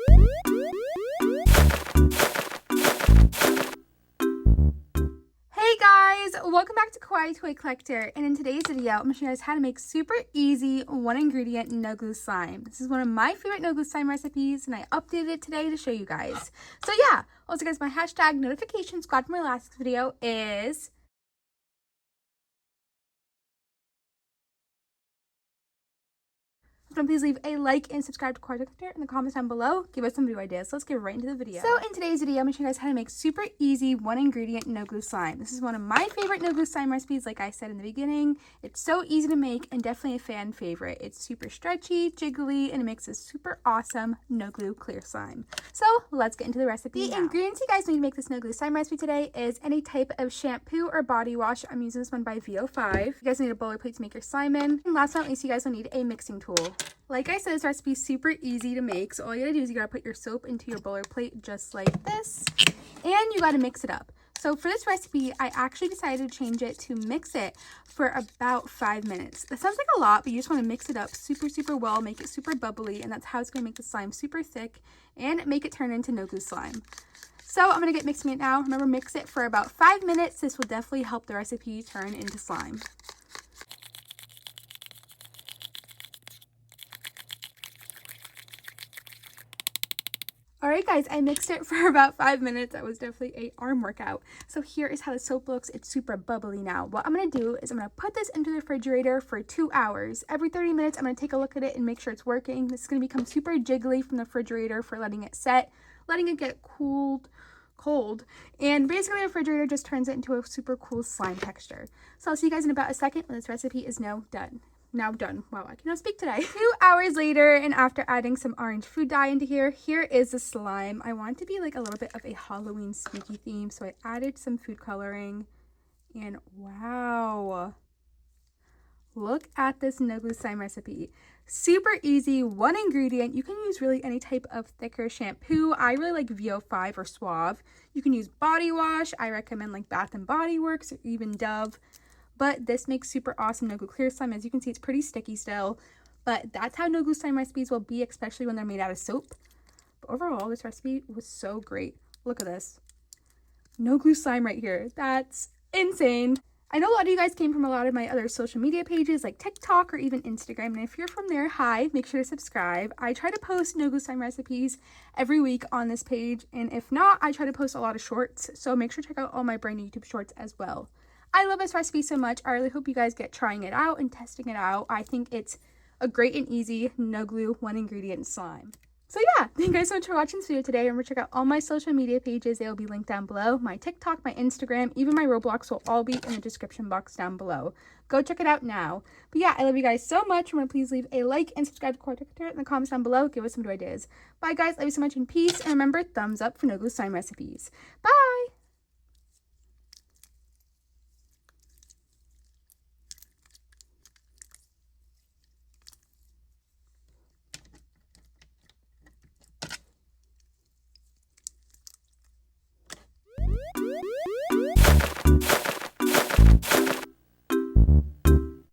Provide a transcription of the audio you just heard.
Hey guys, welcome back to Kawaii Toy Collector, and in today's video I'm going to show you guys how to make super easy one ingredient no glue slime. This is one of my favorite no glue slime recipes and I updated it today to show you guys. So yeah, also guys, my hashtag notification squad from my last video is please leave a like and subscribe to Kawaii Toy Collector in the comments down below. Give us some video ideas. So let's get right into the video. So in today's video, I'm going to show you guys how to make super easy one ingredient no glue slime. This is one of my favorite no glue slime recipes, like I said in the beginning. It's so easy to make and definitely a fan favorite. It's super stretchy, jiggly, and it makes a super awesome no glue clear slime. So let's get into the recipe. The ingredients you guys need to make this no glue slime recipe today is any type of shampoo or body wash. I'm using this one by VO5. You guys need a bowler plate to make your slime in. And last but not least, you guys will need a mixing tool. Like I said, this recipe is super easy to make, so all you gotta do is you gotta put your soap into your bowler plate just like this, and you gotta mix it up. So for this recipe, I actually decided to change it to mix it for about 5 minutes. That sounds like a lot, but you just wanna mix it up super well, make it super bubbly, and that's how it's gonna make the slime super thick and make it turn into no glue slime. So I'm gonna get mixing it now. Remember, mix it for about 5 minutes. This will definitely help the recipe turn into slime. Alright guys, I mixed it for about 5 minutes. That was definitely an arm workout. So here is how the soap looks. It's super bubbly now. What I'm going to do is I'm going to put this into the refrigerator for 2 hours. Every 30 minutes, I'm going to take a look at it and make sure it's working. This is going to become super jiggly from the refrigerator for letting it set, letting it get cold, and basically the refrigerator just turns it into a super cool slime texture. So I'll see you guys in about a second when this recipe is now done. Wow, I cannot speak today. 2 hours later, and after adding some orange food dye into here is the slime. I want it to be like a little bit of a Halloween spooky theme, so I added some food coloring, and wow, look at this no glue slime recipe. Super easy, one ingredient. You can use really any type of thicker shampoo. I really like VO5 or Suave. You can use body wash. I recommend like Bath and Body Works or even Dove. But this makes super awesome no glue clear slime. As you can see, it's pretty sticky still, but that's how no glue slime recipes will be, especially when they're made out of soap. But overall, this recipe was so great. Look at this. No glue slime right here. That's insane. I know a lot of you guys came from a lot of my other social media pages like TikTok or even Instagram, and if you're from there, hi, make sure to subscribe. I try to post no glue slime recipes every week on this page, and if not, I try to post a lot of shorts, so make sure to check out all my brand new YouTube shorts as well. I love this recipe so much. I really hope you guys get trying it out and testing it out. I think it's a great and easy no glue one ingredient slime. So yeah, thank you guys so much for watching this video today. Remember to check out all my social media pages. They will be linked down below. My TikTok, my Instagram, even my Roblox will all be in the description box down below. Go check it out now. But yeah, I love you guys so much. Remember, please leave a like and subscribe to Kawaii Toy Collector in the comments down below. Give us some new ideas. Bye guys, love you so much and peace. And remember, thumbs up for no glue slime recipes. Bye!